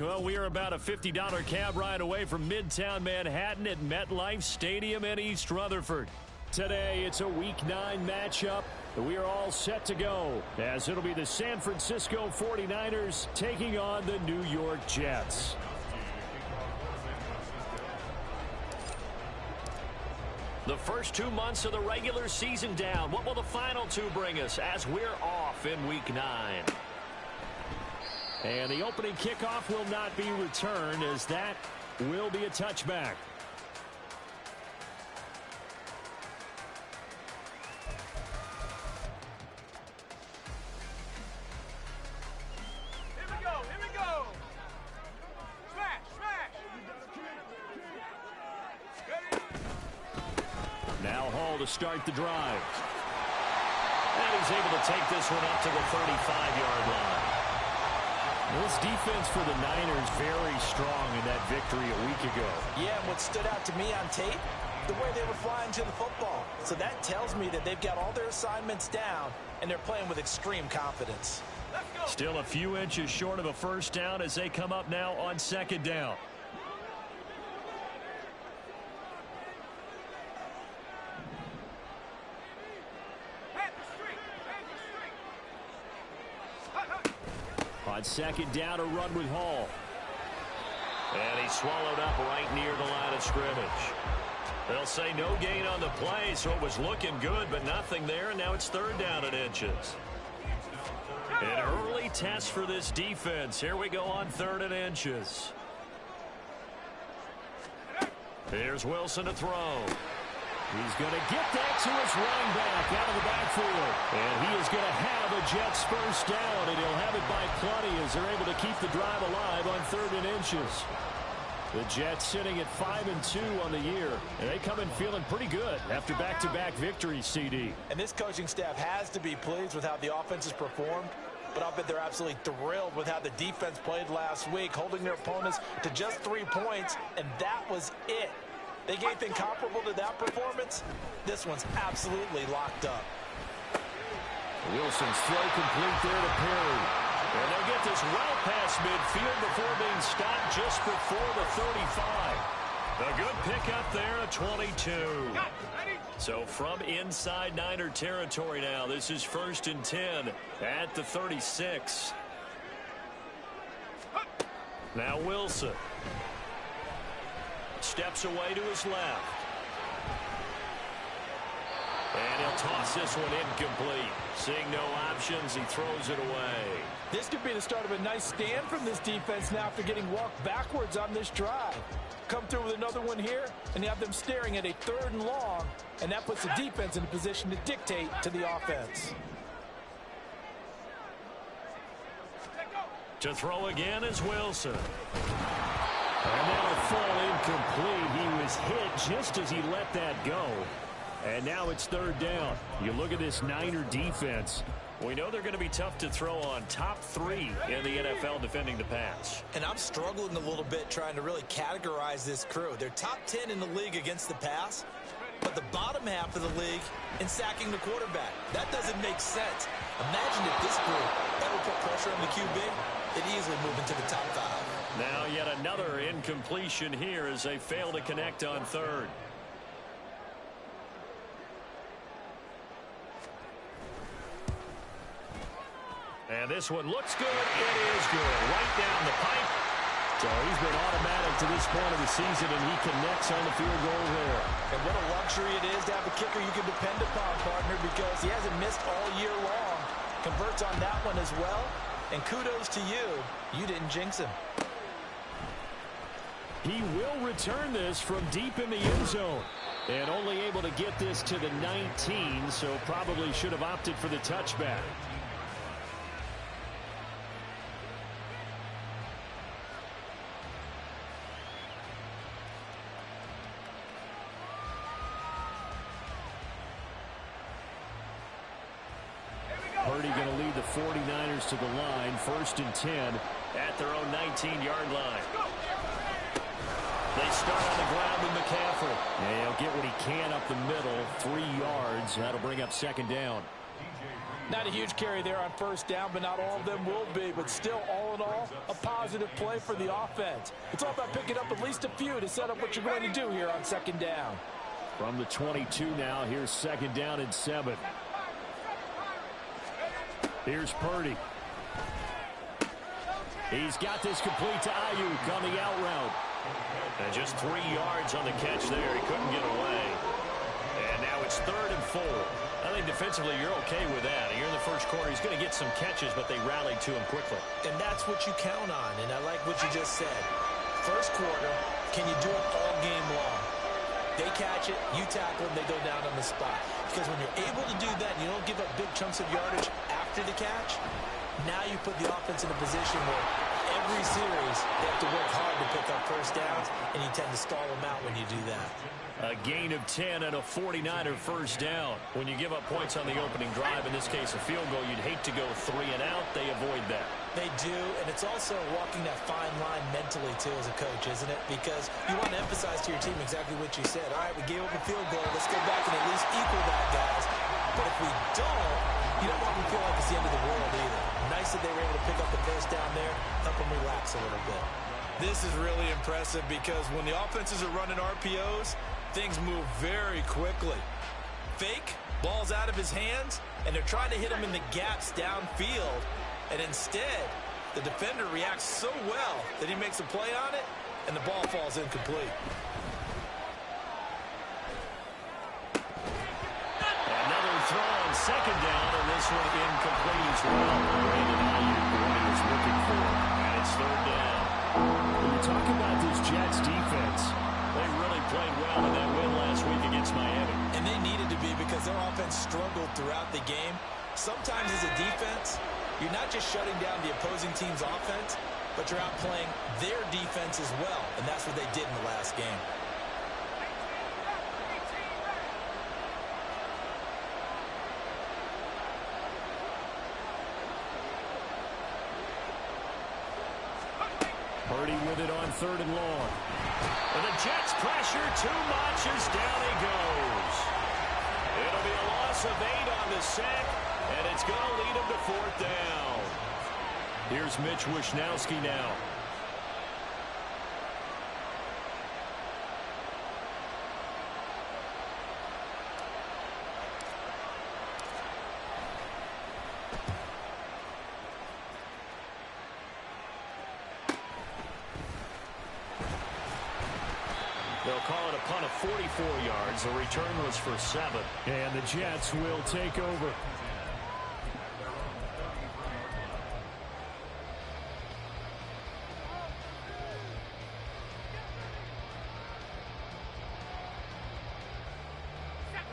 Well, we are about a $50 cab ride away from Midtown Manhattan at MetLife Stadium in East Rutherford. Today, it's a Week 9 matchup. We are all set to go, as it'll be the San Francisco 49ers taking on the New York Jets. The first 2 months of the regular season down. What will the final 2 bring us as we're off in Week 9? And the opening kickoff will not be returned, as that will be a touchback. Here we go. Smash. Now Hall to start the drive. And he's able to take this one up to the 35-yard line. This defense for the Niners very strong in that victory a week ago. Yeah, and what stood out to me on tape, the way they were flying to the football. So that tells me that they've got all their assignments down, and they're playing with extreme confidence. Still a few inches short of a first down as they come up now on second down. On second down, a run with Hall. And he's swallowed up right near the line of scrimmage. They'll say no gain on the play, so it was looking good, but nothing there, and now it's third down and inches. An early test for this defense. Here we go on third and inches. Here's Wilson to throw. He's going to get that to his running back out of the backfield. And he is going to have a Jets first down, and he'll have it by plenty as they're able to keep the drive alive on third and inches. The Jets sitting at 5-2 on the year, and they come in feeling pretty good after back-to-back victories, CD. And this coaching staff has to be pleased with how the offense has performed, but I'll bet they're absolutely thrilled with how the defense played last week, holding their opponents to just 3 points, and that was it. They gave anything comparable to that performance. This one's absolutely locked up. Wilson's throw complete there to Perry. And they'll get this well past midfield before being stopped just before the 35. A good pickup there at 22. So from inside Niner territory now, this is 1st and 10 at the 36. Now Wilson. Steps away to his left. And he'll toss this one incomplete. Seeing no options, he throws it away. This could be the start of a nice stand from this defense now after getting walked backwards on this drive. Come through with another one here, and you have them staring at a 3rd and long, and that puts the defense in a position to dictate to the offense. To throw again is Wilson. And that'll fall incomplete. He was hit just as he let that go. And now it's third down. You look at this Niner defense. We know they're going to be tough to throw on. Top 3 in the NFL defending the pass. And I'm struggling a little bit trying to really categorize this crew. They're top 10 in the league against the pass, but the bottom half of the league in sacking the quarterback. That doesn't make sense. Imagine if this group ever put pressure on the QB, they'd easily move into the top 5. Now yet another incompletion here as they fail to connect on third. And this one looks good. It is good. Right down the pipe. So he's been automatic to this point of the season, and he connects on the field goal there. And what a luxury it is to have a kicker you can depend upon, partner, because he hasn't missed all year long. Converts on that one as well. And kudos to you. You didn't jinx him. He will return this from deep in the end zone. And only able to get this to the 19, so probably should have opted for the touchback. Purdy going to lead the 49ers to the line, 1st and 10 at their own 19-yard line. They start on the ground with McCaffrey. And he'll get what he can up the middle, 3 yards. That'll bring up second down. Not a huge carry there on first down, but not all of them will be. But still, all in all, a positive play for the offense. It's all about picking up at least a few to set up what you're going to do here on second down. From the 22 now, here's second down and 7. Here's Purdy. He's got this complete to Ayuk on the out route. And just 3 yards on the catch there. He couldn't get away. And now it's 3rd and 4. I think defensively you're okay with that. You're in the first quarter. He's going to get some catches, but they rallied to him quickly. And that's what you count on, and I like what you just said. First quarter, can you do it all game long? They catch it, you tackle them, they go down on the spot. Because when you're able to do that and you don't give up big chunks of yardage after the catch, now you put the offense in a position where every series they have to work hard to pick up first downs, and you tend to stall them out when you do that. A gain of 10 and a 49er first down. When you give up points on the opening drive, in this case a field goal, you'd hate to go 3 and out. They avoid that. They do, and it's also walking that fine line mentally, too, as a coach, isn't it? Because you want to emphasize to your team exactly what you said. All right, we gave up a field goal. Let's go back and at least equal that, guys. But if we don't, you don't want them to feel like it's the end of the world either. Nice that they were able to pick up the first down there, help them relax a little bit. This is really impressive because when the offenses are running RPOs, things move very quickly. Fake, ball's out of his hands, and they're trying to hit him in the gaps downfield. And instead, the defender reacts so well that he makes a play on it, and the ball falls incomplete. Another throw on second down, and this one incomplete as well. Brandon Ayuk, the one he was looking for, and it's 3rd down. When you talk about this Jets defense, they really played well in that win last week against Miami. And they needed to be because their offense struggled throughout the game. Sometimes as a defense, you're not just shutting down the opposing team's offense, but you're outplaying their defense as well. And that's what they did in the last game. Purdy with it on 3rd and long. And the Jets pressure too much as down he goes. It'll be a loss of 8 on the sack, and it's going to lead him to 4th down. Here's Mitch Wishnowski now. They'll call it a punt of 44 yards. The return was for 7. And the Jets will take over.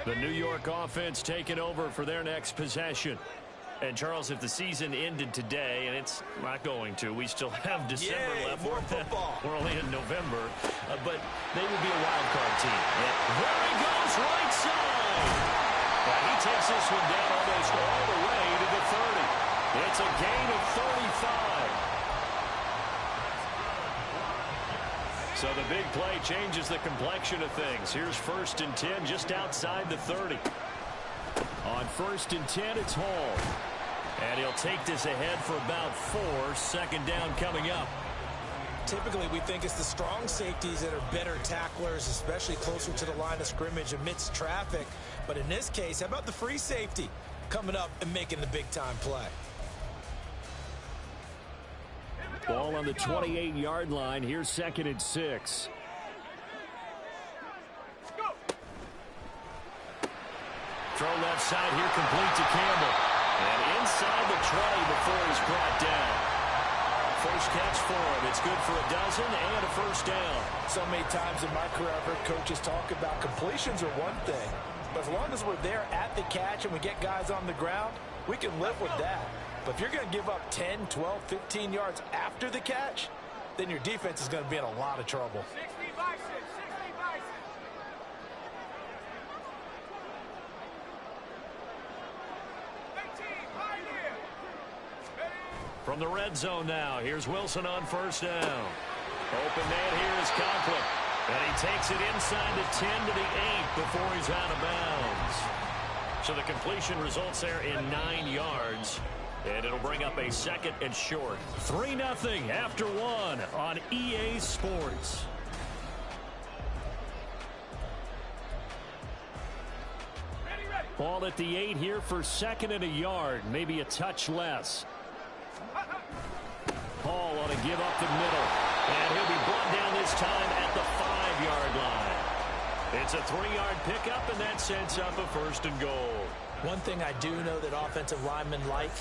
The New York offense taking over for their next possession. And, Charles, if the season ended today, and it's not going to, we still have December left. More football. We're only in November, but they would be a wild card team. And there he goes, right side. And he takes this one down almost all the way to the 30. It's a gain of 35. So the big play changes the complexion of things. Here's 1st and 10 just outside the 30. On 1st and 10, it's Hall. And he'll take this ahead for about 4. 2nd down coming up. Typically, we think it's the strong safeties that are better tacklers, especially closer to the line of scrimmage amidst traffic. But in this case, how about the free safety coming up and making the big-time play? Ball on the 28-yard line. Here's 2nd and 6. Throw left side here, complete to Campbell. And inside the 20 before he's brought down. First catch for him. It's good for a dozen and a first down. So many times in my career, I've heard coaches talk about completions are one thing. But as long as we're there at the catch and we get guys on the ground, we can live with that. But if you're going to give up 10, 12, 15 yards after the catch, then your defense is going to be in a lot of trouble. 60 bison, 60 bison. From the red zone now, here's Wilson on first down. Open man here is Conklin. And he takes it inside the 10 to the 8 before he's out of bounds. So the completion results there in 9 yards. And it'll bring up a second and short. 3-0 after 1 on EA Sports. Ball at the 8 here for second and a yard. Maybe a touch less. Hall on a give up the middle. And he'll be brought down this time at the 5-yard line. It's a 3-yard pickup, and that sets up a first and goal. One thing I do know that offensive linemen like,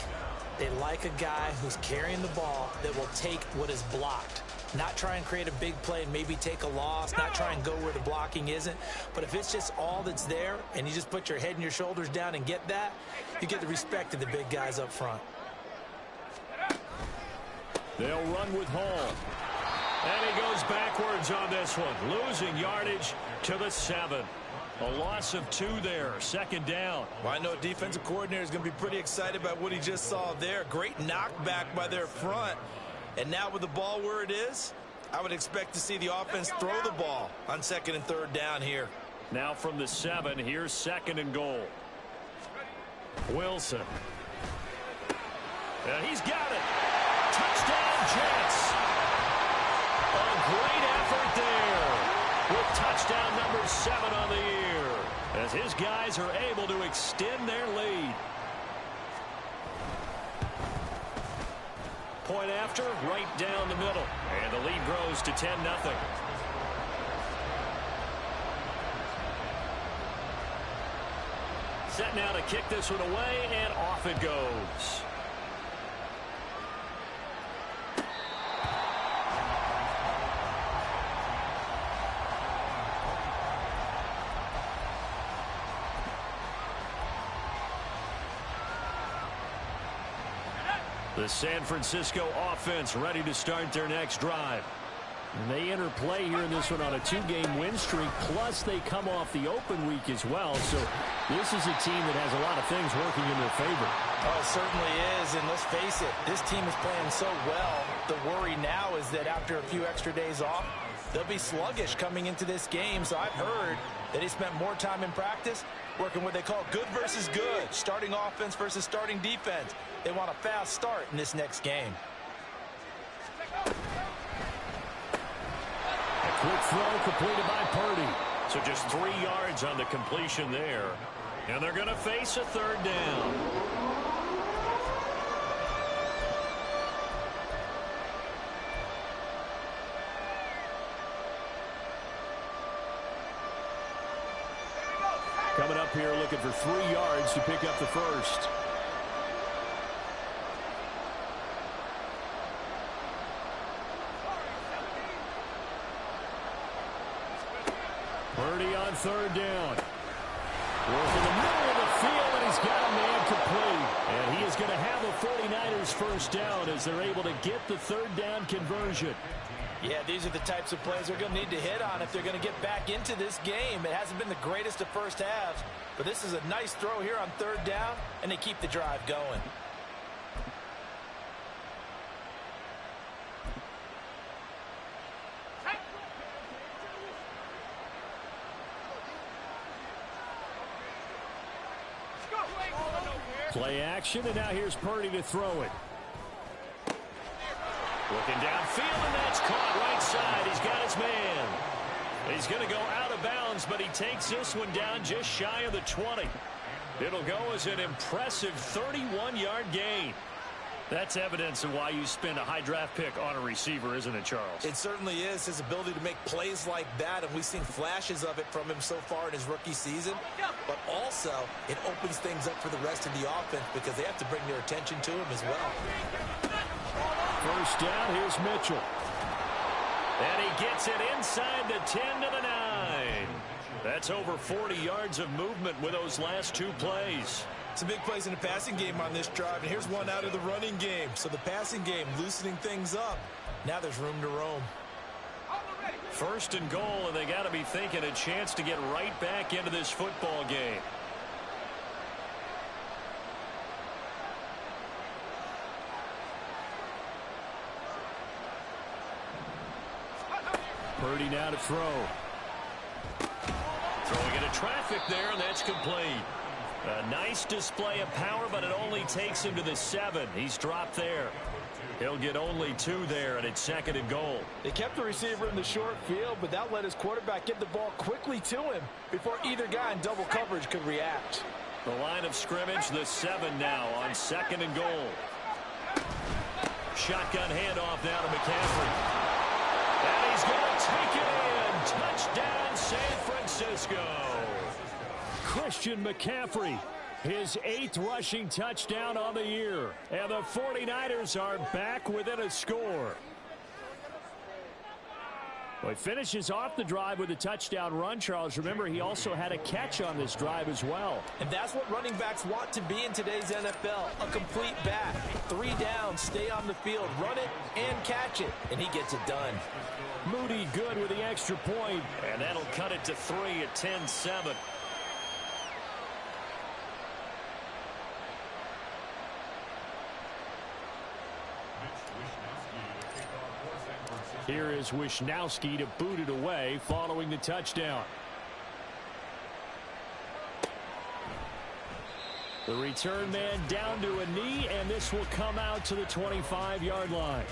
they like a guy who's carrying the ball that will take what is blocked. Not try and create a big play and maybe take a loss, not try and go where the blocking isn't. But if it's just all that's there and you just put your head and your shoulders down and get that, you get the respect of the big guys up front. They'll run with Hall. And he goes backwards on this one, losing yardage to the 7. A loss of 2 there, second down. Well, I know a defensive coordinator is going to be pretty excited about what he just saw there. Great knockback by their front. And now with the ball where it is, I would expect to see the offense throw the ball on second and third down here. Now from the 7, here's second and goal. Wilson. And he's got it. Touchdown, Jets. A great effort there with touchdown number 7 on the year as his guys are able to extend their lead. Point after, right down the middle. And the lead grows to 10-0. Set now to kick this one away, and off it goes. The San Francisco offense ready to start their next drive. And they enter play here in this one on a 2-game win streak, plus they come off the open week as well. So this is a team that has a lot of things working in their favor. Oh, it certainly is, and let's face it, this team is playing so well. The worry now is that after a few extra days off, they'll be sluggish coming into this game. So I've heard that he spent more time in practice working what they call good versus good, starting offense versus starting defense. They want a fast start in this next game. A quick throw completed by Purdy. So just 3 yards on the completion there. And they're going to face a third down. Coming up here looking for 3 yards to pick up the first. Purdy on third down. Working the middle of the field, and he's got a man complete. And he is going to have a 49ers first down as they're able to get the third down conversion. Yeah, these are the types of plays they're going to need to hit on if they're going to get back into this game. It hasn't been the greatest of first halves, but this is a nice throw here on third down, and they keep the drive going. Play action, and now here's Purdy to throw it. Looking downfield, and that's caught right side. He's got his man. He's going to go out of bounds, but he takes this one down just shy of the 20. It'll go as an impressive 31-yard gain. That's evidence of why you spend a high draft pick on a receiver, isn't it, Charles? It certainly is. His ability to make plays like that, and we've seen flashes of it from him so far in his rookie season. But also, it opens things up for the rest of the offense because they have to bring their attention to him as well. First down, here's Mitchell. And he gets it inside the 10 to the 9. That's over 40 yards of movement with those last 2 plays. Some big plays in the passing game on this drive, and here's one out of the running game. So the passing game loosening things up. Now there's room to roam. First and goal, and they got to be thinking a chance to get right back into this football game. Purdy now to throw. Throwing into traffic there, and that's complete. A nice display of power, but it only takes him to the 7. He's dropped there. He'll get only 2 there, and it's 2nd and goal. They kept the receiver in the short field, but that let his quarterback get the ball quickly to him before either guy in double coverage could react. The line of scrimmage, the 7 now on 2nd and goal. Shotgun handoff now to McCaffrey. And he's going to take it in. Touchdown, San Francisco. Christian McCaffrey, his 8th rushing touchdown on the year. And the 49ers are back within a score. Well, he finishes off the drive with a touchdown run, Charles. Remember, he also had a catch on this drive as well. And that's what running backs want to be in today's NFL, a complete back. 3 downs, stay on the field, run it, and catch it. And he gets it done. Moody good with the extra point. And that'll cut it to 3 at 10-7. Here is Wishnowski to boot it away following the touchdown. The return man down to a knee, and this will come out to the 25-yard line.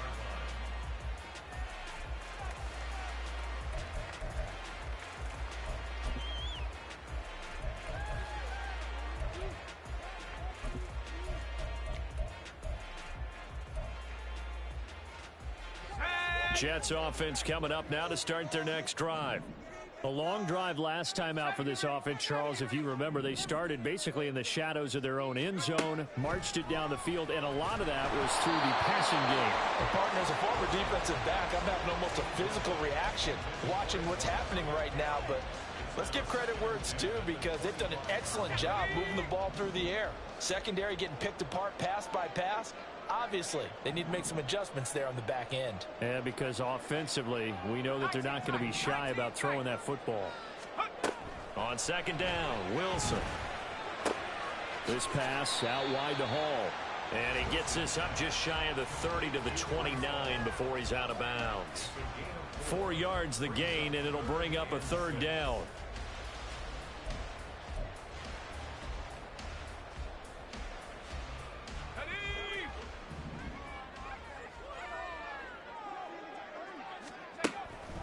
Jets offense coming up now to start their next drive. A long drive last time out for this offense, Charles. If you remember, they started basically in the shadows of their own end zone, marched it down the field, and a lot of that was through the passing game. And partner, as a former defensive back, I'm having almost a physical reaction watching what's happening right now. But let's give credit where it's due, because they've done an excellent job moving the ball through the air. Secondary getting picked apart pass by pass. Obviously, they need to make some adjustments there on the back end. And because offensively, we know that they're not going to be shy about throwing that football. On 2nd down, Wilson. This pass out wide to Hall. And he gets this up just shy of the 30 to the 29 before he's out of bounds. 4 yards the gain, and it'll bring up a 3rd down.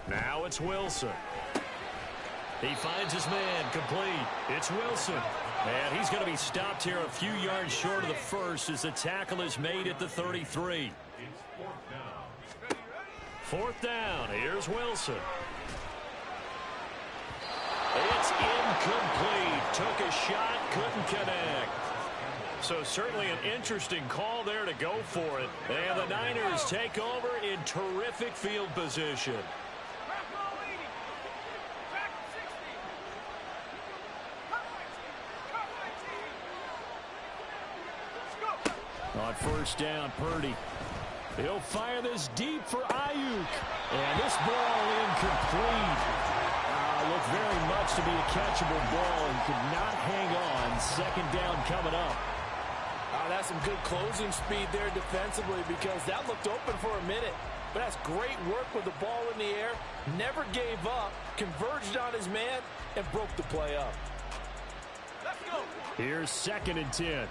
Now it's Wilson. He finds his man, complete. It's Wilson. And he's going to be stopped here a few yards short of the first as the tackle is made at the 33. 4th down. Here's Wilson. It's incomplete. Took a shot, couldn't connect. So certainly an interesting call there to go for it. And the Niners take over in terrific field position. On 1st down, Purdy. He'll fire this deep for Ayuk. And this ball incomplete. Looked very much to be a catchable ball and could not hang on. 2nd down coming up. That's some good closing speed there defensively, because that looked open for a minute. But that's great work with the ball in the air. Never gave up, converged on his man, and broke the play up. Let's go. Here's 2nd and 10.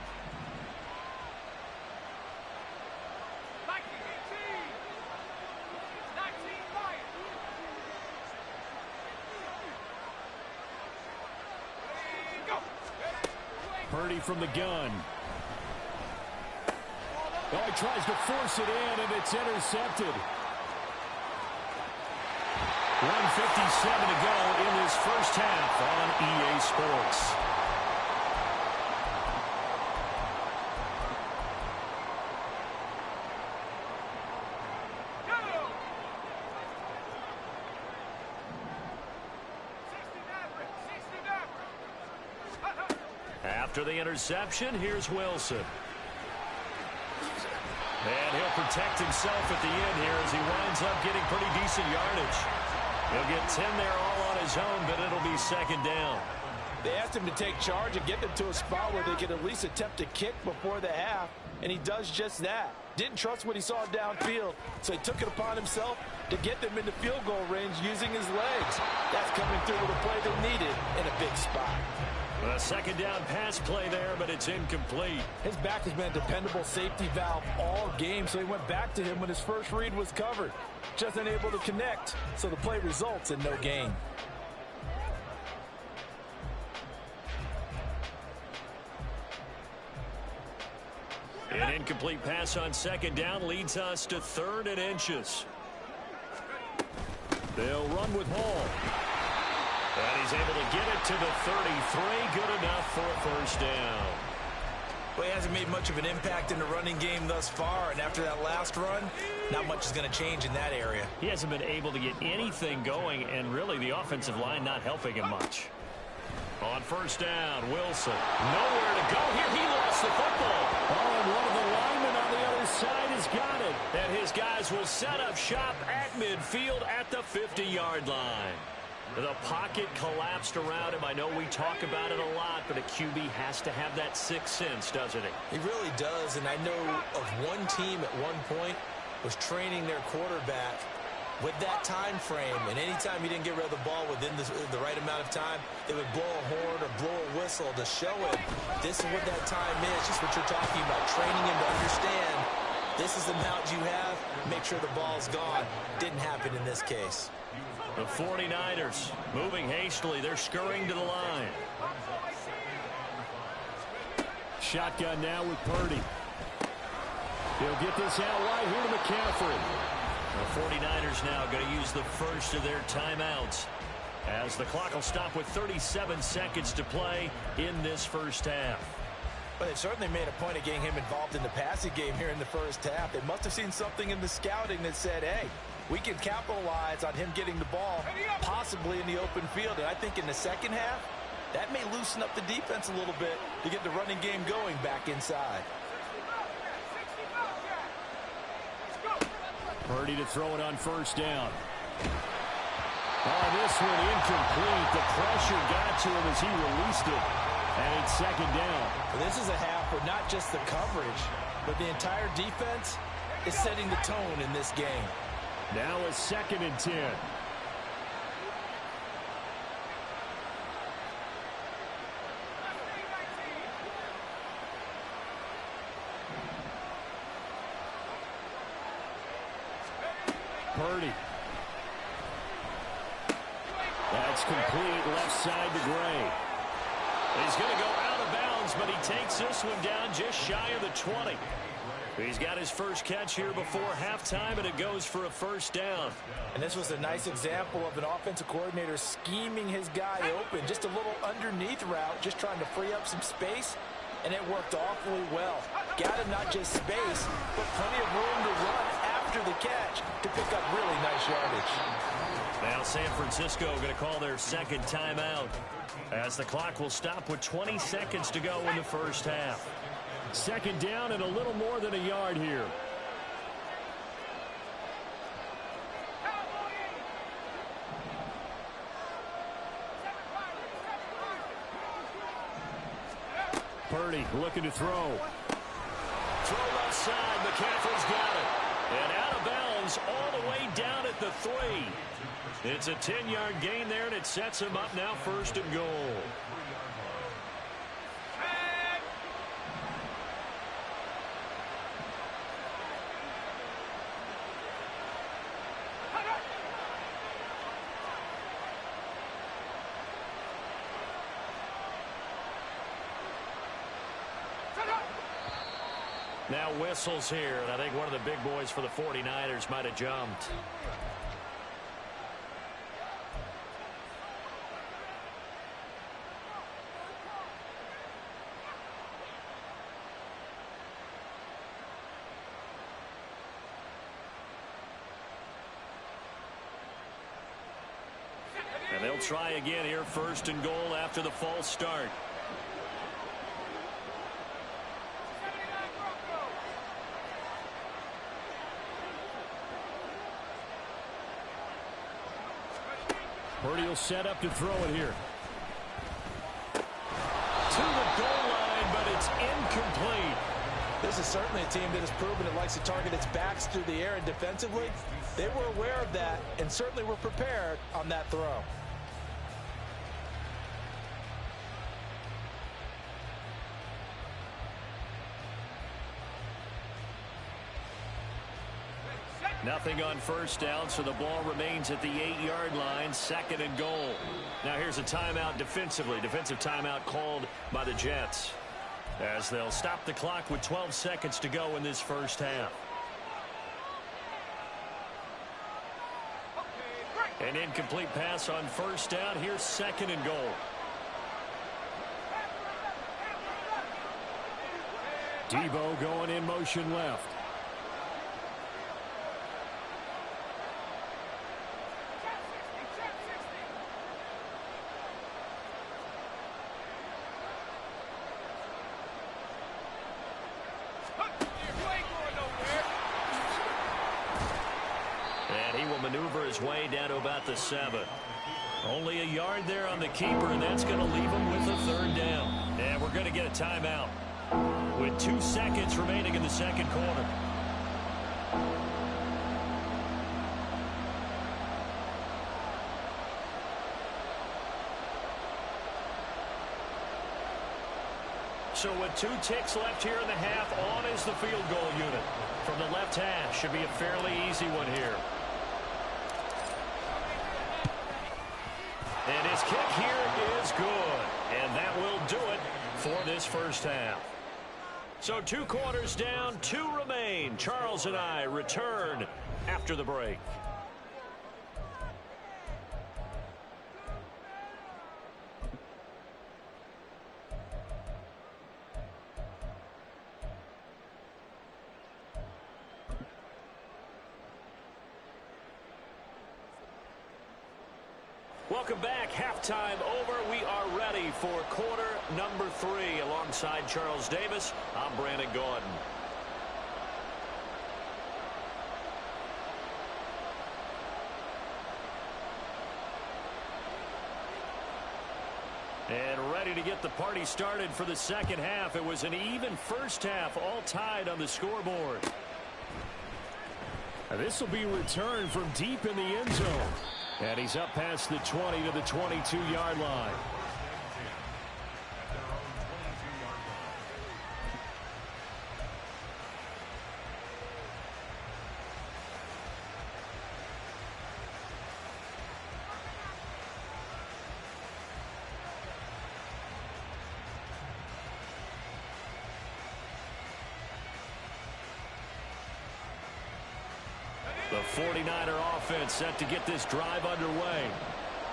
Purdy from the gun. Oh, he tries to force it in, and it's intercepted. 1:57 to go in this first half on EA Sports. After the interception, here's Wilson. And he'll protect himself at the end here as he winds up getting pretty decent yardage. He'll get 10 there all on his own, but it'll be 2nd down. They asked him to take charge and get them to a spot where they could at least attempt to kick before the half, and he does just that. Didn't trust what he saw downfield, so he took it upon himself to get them into field goal range using his legs. That's coming through with a play they needed in a big spot. A second down pass play there, but it's incomplete. His back has been a dependable safety valve all game, so he went back to him when his first read was covered. Just unable to connect, so the play results in no gain. An incomplete pass on second down leads us to 3rd and inches. They'll run with Hall. And he's able to get it to the 33. Good enough for a first down. Well, he hasn't made much of an impact in the running game thus far, and after that last run, not much is going to change in that area. He hasn't been able to get anything going, and really the offensive line not helping him much. On first down, Wilson. Nowhere to go here. He lost the football. Oh, and one of the linemen on the other side has got it. And his guys will set up shop at midfield at the 50-yard line. The pocket collapsed around him. I know we talk about it a lot, but a QB has to have that sixth sense, doesn't he? He really does, and I know of one team at one point was training their quarterback with that time frame, and anytime he didn't get rid of the ball within the right amount of time, they would blow a horn or blow a whistle to show him this is what that time is, just what you're talking about, training him to understand this is the amount you have, make sure the ball's gone. Didn't happen in this case. The 49ers moving hastily. They're scurrying to the line. Shotgun now with Purdy. He'll get this out wide here to McCaffrey. The 49ers now going to use the first of their timeouts as the clock will stop with 37 seconds to play in this first half. But they've certainly made a point of getting him involved in the passing game here in the first half. They must have seen something in the scouting that said, hey, we can capitalize on him getting the ball, possibly in the open field. And I think in the second half, that may loosen up the defense a little bit to get the running game going back inside. Purdy to throw it on first down. Oh, this one incomplete. The pressure got to him as he released it. And it's second down. This is a half where not just the coverage, but the entire defense is setting the tone in this game. Now a 2nd and 10. Purdy. That's complete left side to Gray. He's going to go out of bounds, but he takes this one down just shy of the 20. He's got his first catch here before halftime, and it goes for a first down. And this was a nice example of an offensive coordinator scheming his guy open. Just a little underneath route, just trying to free up some space, and it worked awfully well. Got him not just space, but plenty of room to run after the catch to pick up really nice yardage. Now San Francisco going to call their second timeout as the clock will stop with 20 seconds to go in the first half. Second down and a little more than a yard here. Purdy looking to throw. Throw left side. McCaffrey's got it. And out of bounds all the way down at the 3. It's a 10-yard gain there, and it sets him up now 1st and goal. Now whistles here, and I think one of the big boys for the 49ers might have jumped. And they'll try again here, 1st and goal after the false start. Purdy will set up to throw it here. To the goal line, but it's incomplete. This is certainly a team that has proven it likes to target its backs through the air, and defensively, they were aware of that and certainly were prepared on that throw. Nothing on first down, so the ball remains at the 8-yard line, 2nd and goal. Now here's a timeout defensively. Defensive timeout called by the Jets, as they'll stop the clock with 12 seconds to go in this first half. An incomplete pass on first down. Here's 2nd and goal. Debo going in motion left. Maneuver his way down to about the 7. Only a yard there on the keeper, and that's going to leave him with a 3rd down. And we're going to get a timeout with 2 seconds remaining in the second quarter. So with 2 ticks left here in the half, on is the field goal unit. From the left hash, should be a fairly easy one here. And his kick here is good. And that will do it for this first half. So 2 quarters down, 2 remain. Charles and I return after the break. Welcome back. Halftime over. We are ready for quarter number 3. Alongside Charles Davis, I'm Brandon Gordon. And ready to get the party started for the second half. It was an even first half, all tied on the scoreboard. This will be returned from deep in the end zone. And he's up past the 20 to the 22-yard line. The 49er offense set to get this drive underway.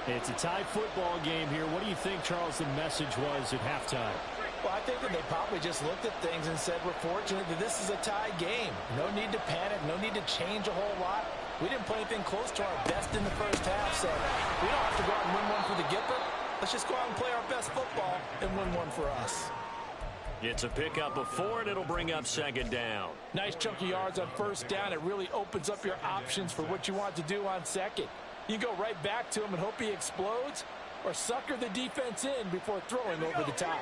It's a tie football game here. What do you think, Charles, the message was at halftime? Well, I think that they probably just looked at things and said, we're fortunate that this is a tie game. No need to panic. No need to change a whole lot. We didn't play anything close to our best in the first half, so we don't have to go out and win one for the Gipper. Let's just go out and play our best football and win one for us. It's a pickup of 4, and it'll bring up 2nd down. Nice chunk of yards on first down. It really opens up your options for what you want to do on second. You can go right back to him and hope he explodes, or sucker the defense in before throwing over the top.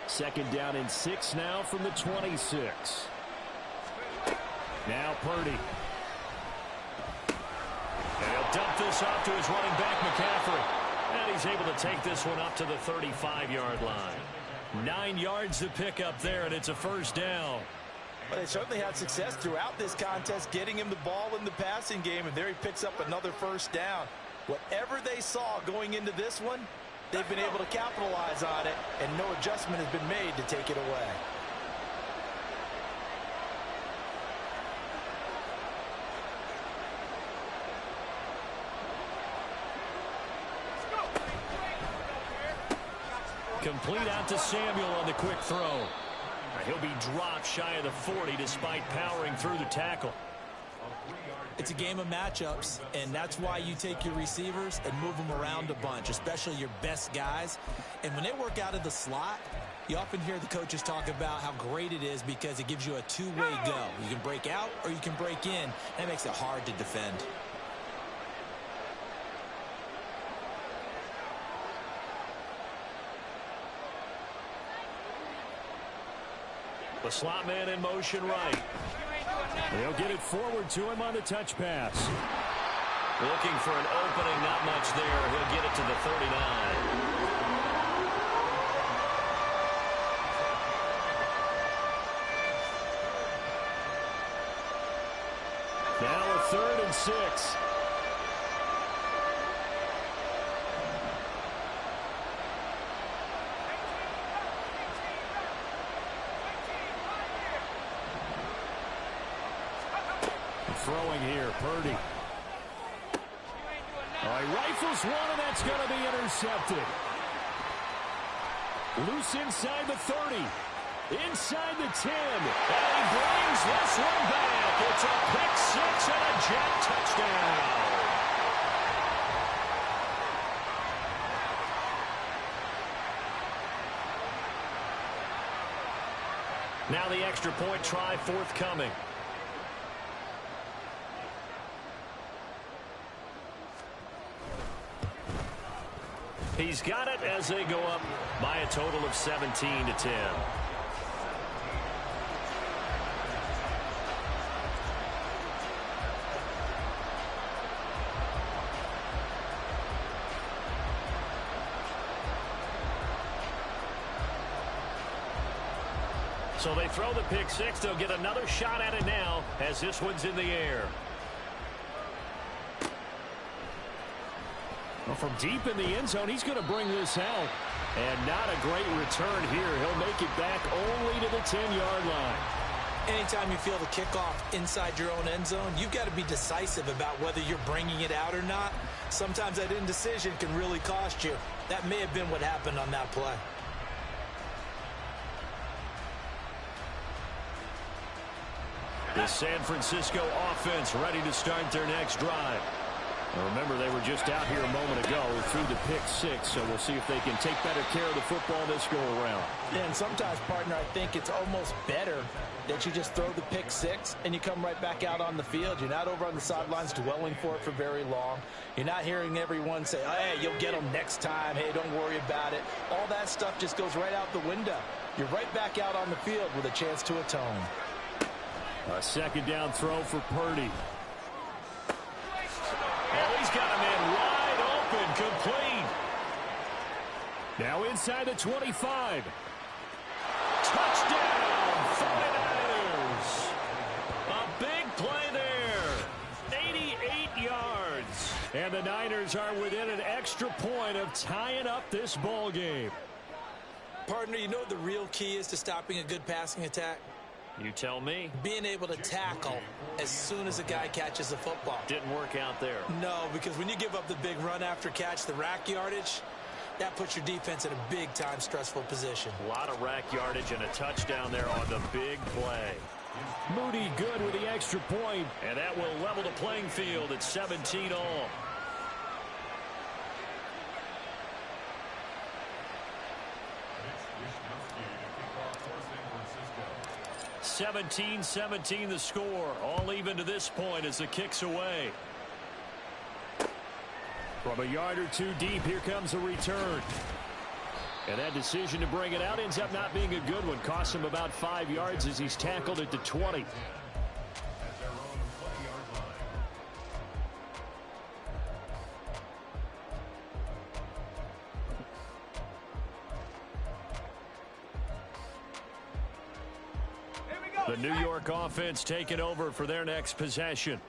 2nd down and 6 now from the 26. Now Purdy. And he'll dump this off to his running back, McCaffrey. And he's able to take this one up to the 35-yard line. 9 yards to pick up there, and it's a first down. Well, they certainly had success throughout this contest, getting him the ball in the passing game, and there he picks up another first down. Whatever they saw going into this one, they've been able to capitalize on it, and no adjustment has been made to take it away. Complete out to Samuel on the quick throw. He'll be dropped shy of the 40 despite powering through the tackle. It's a game of matchups, and that's why you take your receivers and move them around a bunch, especially your best guys. And when they work out of the slot, you often hear the coaches talk about how great it is because it gives you a two-way go. You can break out or you can break in. That makes it hard to defend. The slot man in motion right. They'll get it forward to him on the touch pass. Looking for an opening, not much there. He'll get it to the 39. Now a 3rd and 6. Throwing here, Purdy. All right, rifles one, and that's going to be intercepted. Loose inside the 30. Inside the 10. And he brings this one back. It's a pick 6 and a Jet touchdown. Now the extra point try forthcoming. He's got it as they go up by a total of 17-10. So they throw the pick 6. They'll get another shot at it now as this one's in the air. Well, from deep in the end zone, he's going to bring this out. And not a great return here. He'll make it back only to the 10-yard line. Anytime you feel the kickoff inside your own end zone, you've got to be decisive about whether you're bringing it out or not. Sometimes that indecision can really cost you. That may have been what happened on that play. The San Francisco offense ready to start their next drive. Now remember, they were just out here a moment ago through the pick 6, so we'll see if they can take better care of the football this go-around. Yeah, and sometimes, partner, I think it's almost better that you just throw the pick 6 and you come right back out on the field. You're not over on the sidelines dwelling for it for very long. You're not hearing everyone say, hey, you'll get them next time. Hey, don't worry about it. All that stuff just goes right out the window. You're right back out on the field with a chance to atone. A second down throw for Purdy. Oh, he's got him in wide open, complete. Now inside the 25. Touchdown, 49ers. A big play there. 88 yards. And the Niners are within an extra point of tying up this ball game. Partner, you know what the real key is to stopping a good passing attack? You tell me. Being able to tackle as soon as a guy catches the football. Didn't work out there. No, because when you give up the big run after catch, the rack yardage, that puts your defense in a big-time stressful position. A lot of rack yardage and a touchdown there on the big play. Moody good with the extra point, and that will level the playing field at 17 all. 17-17 the score. All even to this point as the kick's away. From a yard or two deep, here comes a return. And that decision to bring it out ends up not being a good one. Costs him about 5 yards as he's tackled at the 20. The New York offense taking over for their next possession.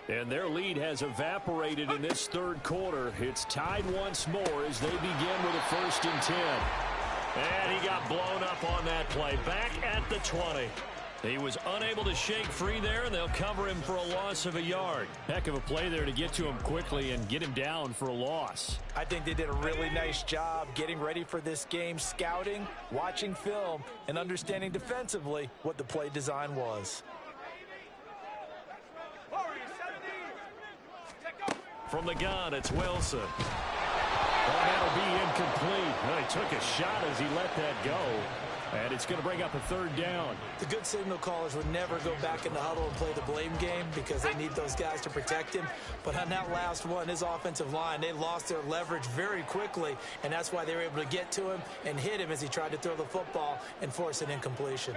And their lead has evaporated in this third quarter. It's tied once more as they begin with a 1st and 10. And he got blown up on that play. Back at the 20. He was unable to shake free there, and they'll cover him for a loss of a yard. Heck of a play there to get to him quickly and get him down for a loss. I think they did a really nice job getting ready for this game, scouting, watching film, and understanding defensively what the play design was. From the gun, it's Wilson. Oh, that'll be incomplete. Well, he took a shot as he let that go. And it's going to bring up a 3rd down. The good signal callers would never go back in the huddle and play the blame game because they need those guys to protect him. But on that last one, his offensive line, they lost their leverage very quickly, and that's why they were able to get to him and hit him as he tried to throw the football and force an incompletion.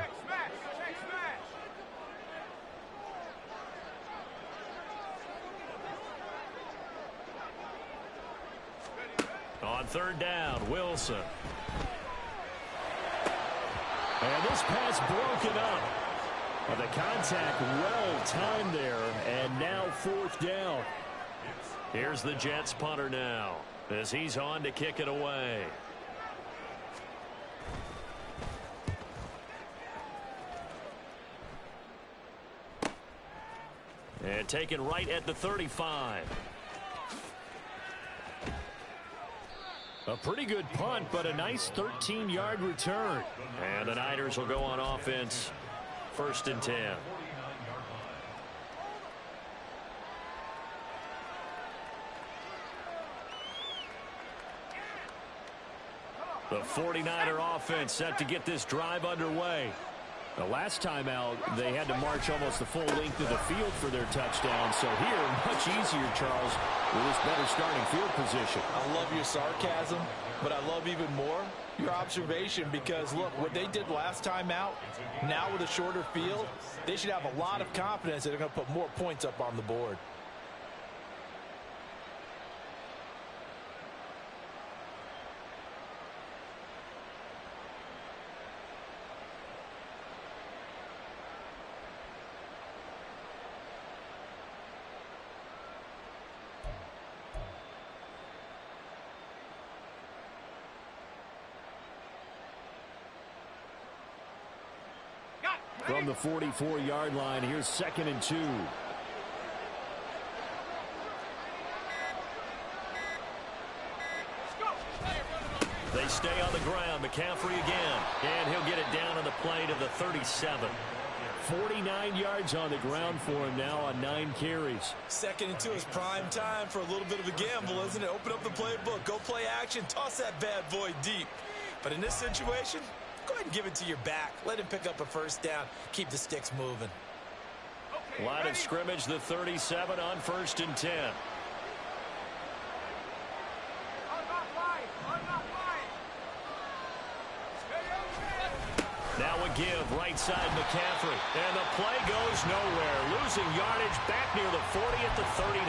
On third down, Wilson. And this pass broken up. Well, the contact well timed there, and now fourth down. Here's the Jets punter now as he's on to kick it away. And taken right at the 35. A pretty good punt, but a nice 13-yard return. And the Niners will go on offense. 1st and 10. The 49er offense set to get this drive underway. The last time out, they had to march almost the full length of the field for their touchdown. So here, much easier, Charles, with this better starting field position. I love your sarcasm, but I love even more your observation because, look, what they did last time out, now with a shorter field, they should have a lot of confidence that they're going to put more points up on the board. From the 44-yard line, here's 2nd and 2. They stay on the ground. McCaffrey again. And he'll get it down on the play to the 37. 49 yards on the ground for him now on 9 carries. 2nd and 2 is prime time for a little bit of a gamble, isn't it? Open up the playbook. Go play action. Toss that bad boy deep. But in this situation, go ahead and give it to your back. Let him pick up a 1st down. Keep the sticks moving. Line of scrimmage, the 37 on 1st and 10. Now a give, right side McCaffrey. And the play goes nowhere. Losing yardage back near the 40 at the 39.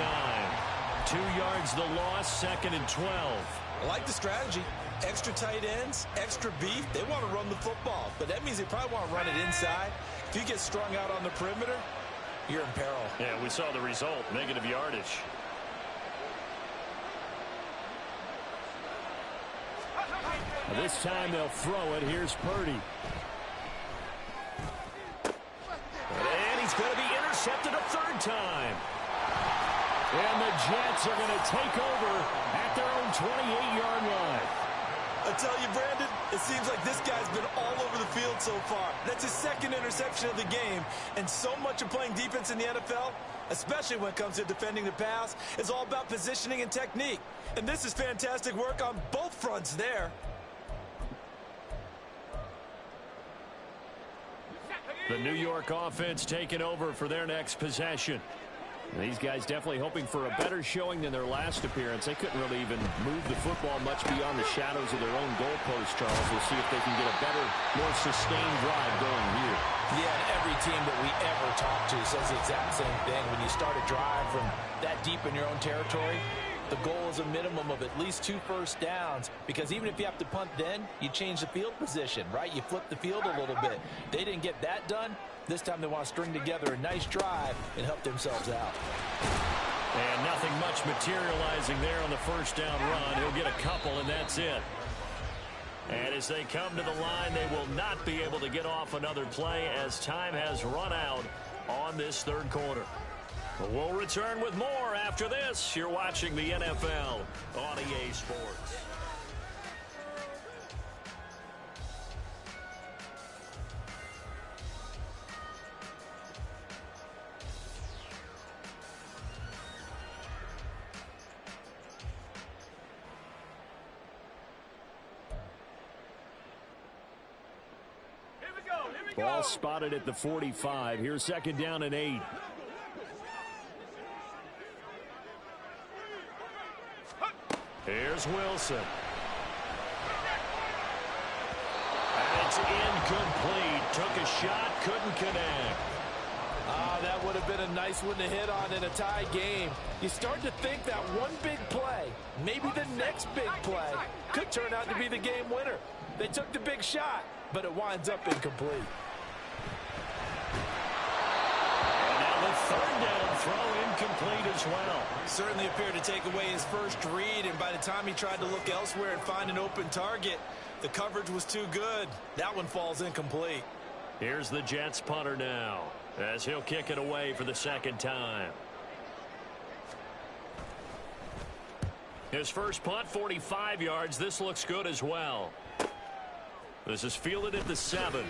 2 yards the loss, 2nd and 12. I like the strategy. Extra tight ends, extra beef. They want to run the football, but that means they probably want to run it inside. If you get strung out on the perimeter, you're in peril. Yeah, we saw the result, negative yardage. This time they'll throw it. Here's Purdy. And he's going to be intercepted a 3rd time. And the Jets are going to take over at their own 28-yard line. I tell you, Brandon, it seems like this guy's been all over the field so far. That's his 2nd interception of the game. And so much of playing defense in the NFL, especially when it comes to defending the pass, is all about positioning and technique. And this is fantastic work on both fronts there. The New York offense taking over for their next possession. And these guys definitely hoping for a better showing than their last appearance. They couldn't really even move the football much beyond the shadows of their own goalpost, Charles. We'll see if they can get a better, more sustained drive going here. Yeah, and every team that we ever talk to says the exact same thing. When you start a drive from that deep in your own territory, the goal is a minimum of at least 2 first downs, because even if you have to punt then, you change the field position, right? You flip the field a little bit. They didn't get that done. This time they want to string together a nice drive and help themselves out. And nothing much materializing there on the 1st down run. He'll get a couple, and that's it. And as they come to the line, they will not be able to get off another play as time has run out on this 3rd quarter. We'll return with more after this. You're watching the NFL on EA Sports. Ball spotted at the 45. Here's 2nd down and 8. Here's Wilson. And it's incomplete. Took a shot, couldn't connect. That would have been a nice one to hit on in a tie game. You start to think that one big play, maybe the next big play, could turn out to be the game winner. They took the big shot, but it winds up incomplete. And now the third down throw incomplete as well. Certainly appeared to take away his first read, and by the time he tried to look elsewhere and find an open target, the coverage was too good. That one falls incomplete. Here's the Jets punter now, as he'll kick it away for the second time. His first punt, 45 yards. This looks good as well. This is fielded at the 7.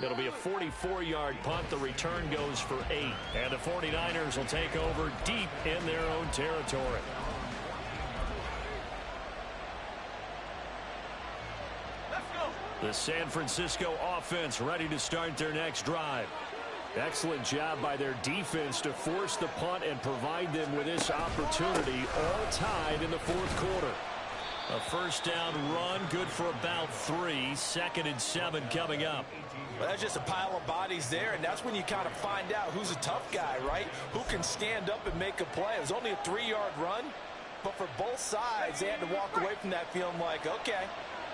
It'll be a 44-yard punt. The return goes for 8. And the 49ers will take over deep in their own territory. The San Francisco offense ready to start their next drive. Excellent job by their defense to force the punt and provide them with this opportunity, all tied in the fourth quarter. A first down run, good for about 3. 2nd and 7 coming up. Well, that's just a pile of bodies there, and that's when you kind of find out who's a tough guy, right? Who can stand up and make a play. It was only a 3-yard run, but for both sides, they had to walk away from that feeling like, okay,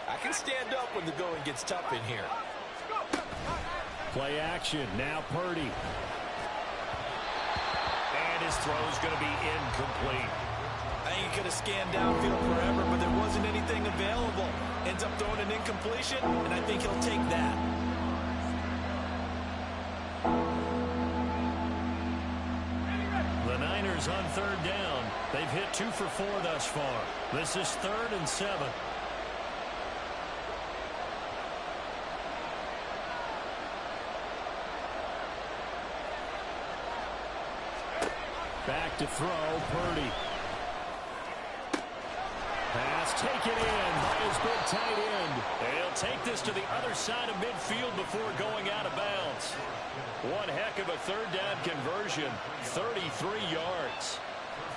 I can stand up when the going gets tough in here. Play action. Now Purdy. And his throw's going to be incomplete. I think he could have scanned downfield forever, but there wasn't anything available. Ends up throwing an incompletion, and I think he'll take that. The Niners on third down. They've hit 2 for 4 thus far. This is 3rd and 7. Back to throw, Purdy. Pass taken in by his big tight end. And he'll take this to the other side of midfield before going out of bounds. One heck of a third down conversion, 33 yards.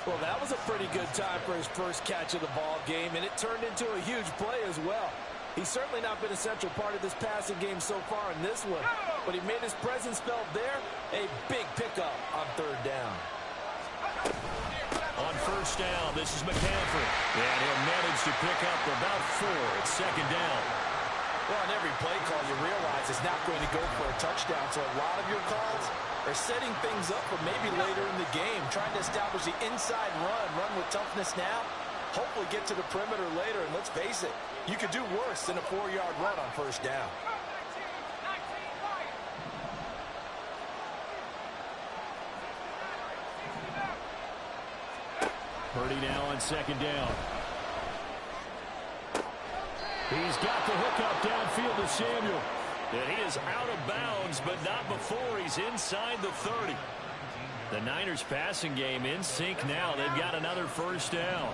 Well, that was a pretty good time for his first catch of the ball game, and it turned into a huge play as well. He's certainly not been a central part of this passing game so far in this one, but he made his presence felt there. A big pickup on third down. On first down, this is McCaffrey. And he'll manage to pick up about 4 at 2nd down. Well, on every play call, you realize it's not going to go for a touchdown. So a lot of your calls are setting things up for maybe later in the game, trying to establish the inside run with toughness now, hopefully get to the perimeter later. And let's face it, you could do worse than a 4-yard run on first down. Purdy now on 2nd down. He's got the hookup downfield to Samuel. And he is out of bounds, but not before he's inside the 30. The Niners passing game in sync now. They've got another first down.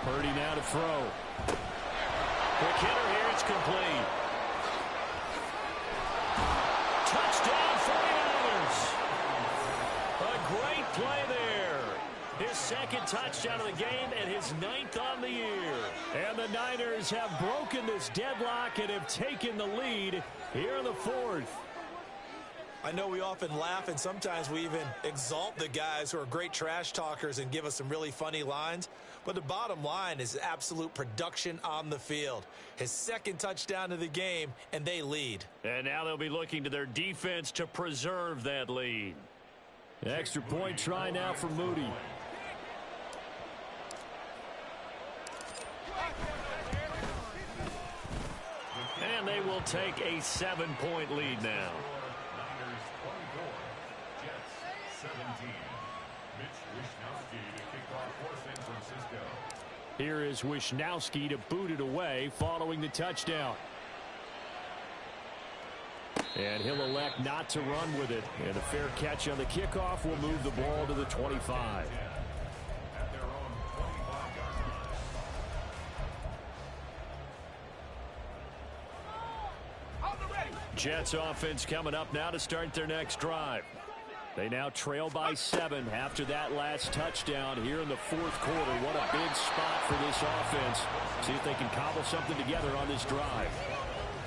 Purdy now to throw. Quick hitter here. It's complete. Touchdown 49ers. A great play there. His 2nd touchdown of the game and his 9th on the year. And the Niners have broken this deadlock and have taken the lead here in the 4th. I know we often laugh and sometimes we even exalt the guys who are great trash talkers and give us some really funny lines. But the bottom line is absolute production on the field. His 2nd touchdown of the game, and they lead. And now they'll be looking to their defense to preserve that lead. Extra point try now for Moody. And they will take a 7-point lead now. Niners 24, Jets 17. Mitch Wishnowsky to kick off for San Francisco. Here is Wishnowsky to boot it away following the touchdown. And he'll elect not to run with it. And a fair catch on the kickoff will move the ball to the 25. At their own 25-yard line. Jets offense coming up now to start their next drive. They now trail by 7 after that last touchdown here in the fourth quarter. What a big spot for this offense. See if they can cobble something together on this drive.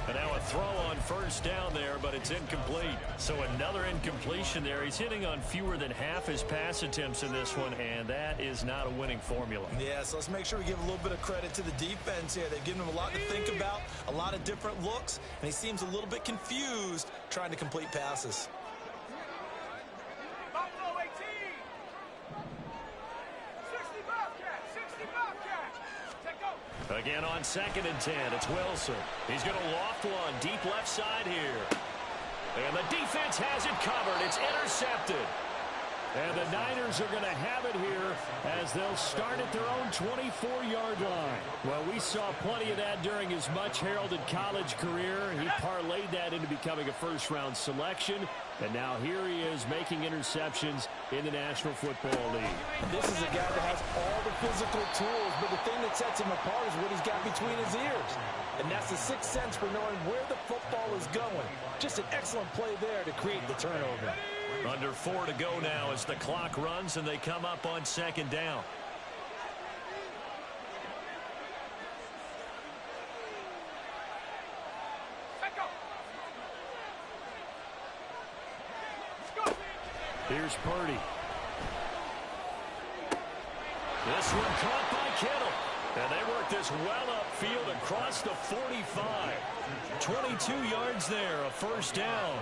And now a throw on first down there, but it's incomplete. So another incompletion there. He's hitting on fewer than half his pass attempts in this one, and that is not a winning formula. Yeah, so let's make sure we give a little bit of credit to the defense here. They've given him a lot to think about, a lot of different looks, and he seems a little bit confused trying to complete passes. Again on 2nd and 10, it's Wilson. He's going to loft one deep left side here. And the defense has it covered. It's intercepted. And the Niners are going to have it here as they'll start at their own 24-yard line. Well, we saw plenty of that during his much-heralded college career. He parlayed that into becoming a first-round selection. And now here he is making interceptions in the National Football League. This is a guy that has all the physical tools, but the thing that sets him apart is what he's got between his ears. And that's the sixth sense for knowing where the football is going. Just an excellent play there to create the turnover. Under 4 to go now as the clock runs and they come up on 2nd down. Here's Purdy. This one caught by Kittle. And they work this well upfield across the 45. 22 yards there, a first down.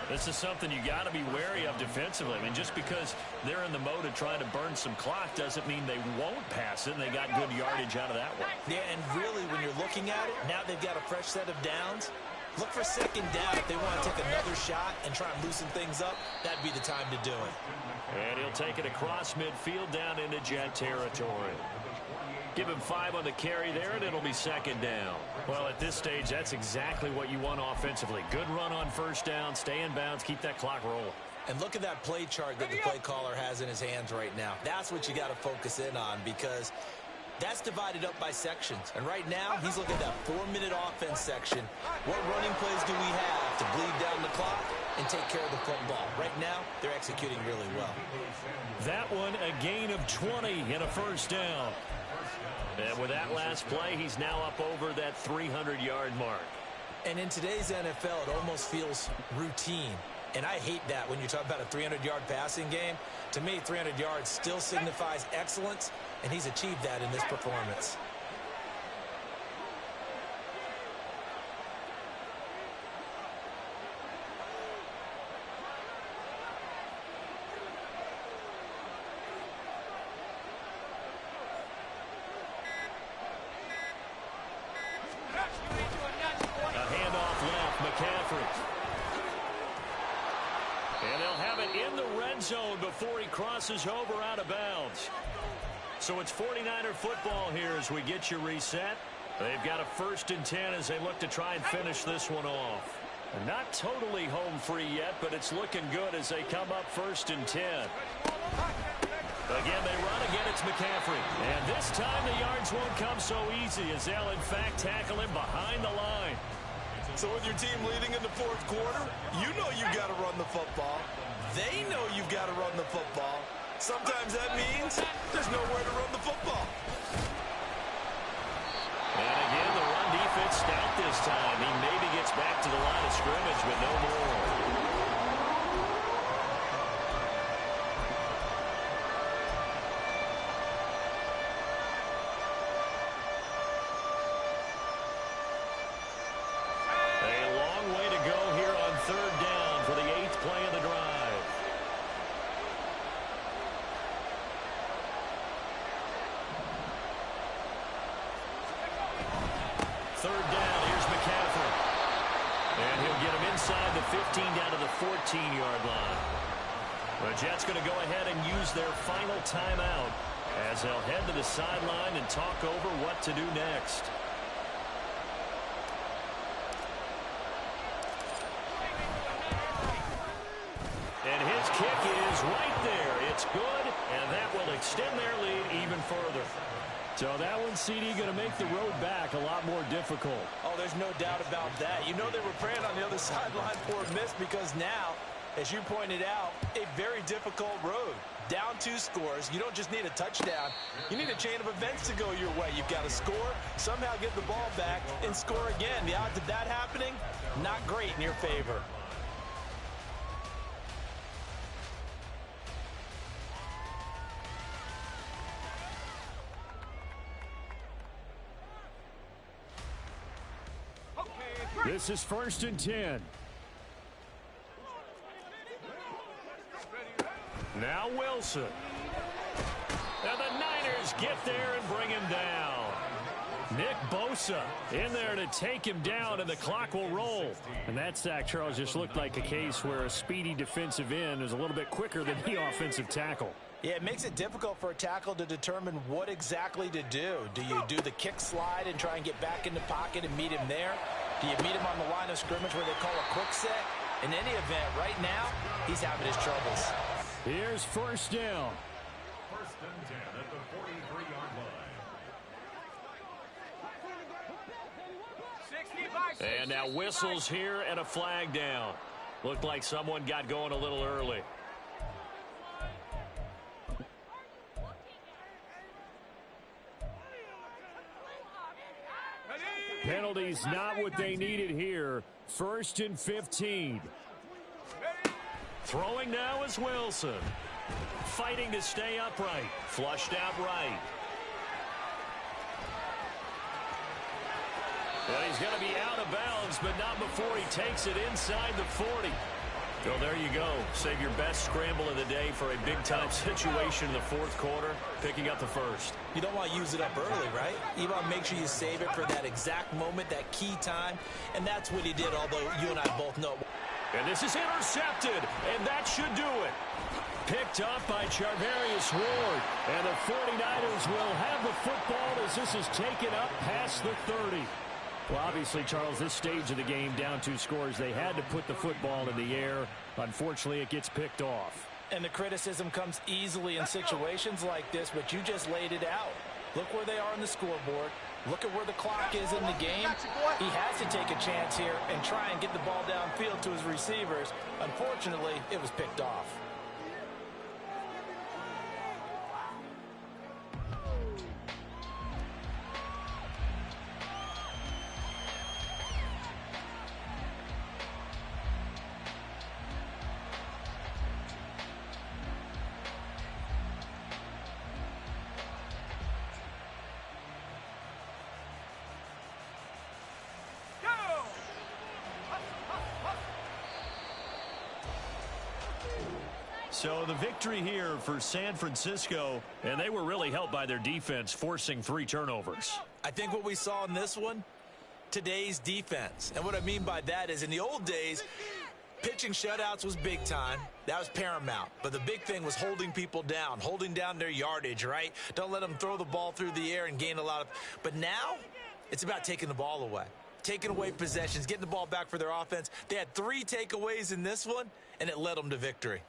This is something you got to be wary of defensively. I mean, just because they're in the mode of trying to burn some clock doesn't mean they won't pass it, and they got good yardage out of that one. Yeah, and really, when you're looking at it, now they've got a fresh set of downs. Look for 2nd down if they want to take another shot and try and loosen things up. That'd be the time to do it. And he'll take it across midfield down into Jet territory. Give him 5 on the carry there, and it'll be 2nd down. Well, at this stage, that's exactly what you want offensively. Good run on first down, stay in bounds, keep that clock rolling. And look at that play chart that the play caller has in his hands right now. That's what you got to focus in on because that's divided up by sections. And right now, he's looking at that 4-minute offense section. What running plays do we have to bleed down the clock and take care of the football? Right now, they're executing really well. That one, a gain of 20 and a first down. And with that last play, he's now up over that 300-yard mark. And in today's NFL, it almost feels routine. And I hate that when you talk about a 300-yard passing game. To me, 300 yards still signifies excellence, and he's achieved that in this performance. Zone before he crosses over out of bounds. So it's 49er football here as we get you reset. They've got a 1st and 10 as they look to try and finish this one off. And not totally home free yet, but it's looking good as they come up 1st and 10. Again, they run again. It's McCaffrey. And this time the yards won't come so easy as they'll, in fact, tackle him behind the line. So with your team leading in the fourth quarter, you know you got to run the football. They know you've got to run the football. Sometimes that means there's nowhere to run the football. And again, the run defense stout this time. He maybe gets back to the line of scrimmage, but no more. Inside the 15 down to the 14-yard line. The Jets going to go ahead and use their final timeout as they'll head to the sideline and talk over what to do next. And his kick is right there. It's good, and that will extend their lead even further. So that one, CD, going to make the road back a lot more difficult. Oh, there's no doubt about that. You know they were praying on the other sideline for a miss because now As you pointed out, a very difficult road. Down 2 scores. You don't just need a touchdown. You need a chain of events to go your way. You've got to score, somehow get the ball back, and score again. The odds of that happening, not great in your favor. This is 1st and 10. Now Wilson. And the Niners get there and bring him down. Nick Bosa in there to take him down, and the clock will roll. And that sack, Charles, just looked like a case where a speedy defensive end is a little bit quicker than the offensive tackle. Yeah, it makes it difficult for a tackle to determine what exactly to do. Do you do the kick slide and try and get back in the pocket and meet him there? Do you meet him on the line of scrimmage where they call a quick set? In any event, right now, he's having his troubles. Here's 1st down. 1st and 10 at the 43-yard line. And now whistles here and a flag down. Looked like someone got going a little early. Penalties not what they needed here. 1st and 15. Throwing now is Wilson. Fighting to stay upright. Flushed out right. Well, he's going to be out of bounds, but not before he takes it inside the 40. Well, there you go. Save your best scramble of the day for a big-time situation in the 4th quarter, picking up the 1st. You don't want to use it up early, right? You want to make sure you save it for that exact moment, that key time, and that's what he did, although you and I both know. And this is intercepted, and that should do it. Picked up by Charvarius Ward, and the 49ers will have the football as this is taken up past the 30. Well, obviously, Charles, this stage of the game, down 2 scores, they had to put the football in the air. Unfortunately, it gets picked off. And the criticism comes easily in situations like this, but you just laid it out. Look where they are on the scoreboard. Look at where the clock is in the game. He has to take a chance here and try and get the ball downfield to his receivers. Unfortunately, it was picked off. So the victory here for San Francisco, and they were really helped by their defense forcing 3 turnovers. I think what we saw in this one, today's defense. And what I mean by that is in the old days, pitching shutouts was big time. That was paramount. But the big thing was holding people down, holding down their yardage, right? Don't let them throw the ball through the air and gain a lot of. But now it's about taking the ball away, taking away possessions, getting the ball back for their offense. They had 3 takeaways in this one, and it led them to victory.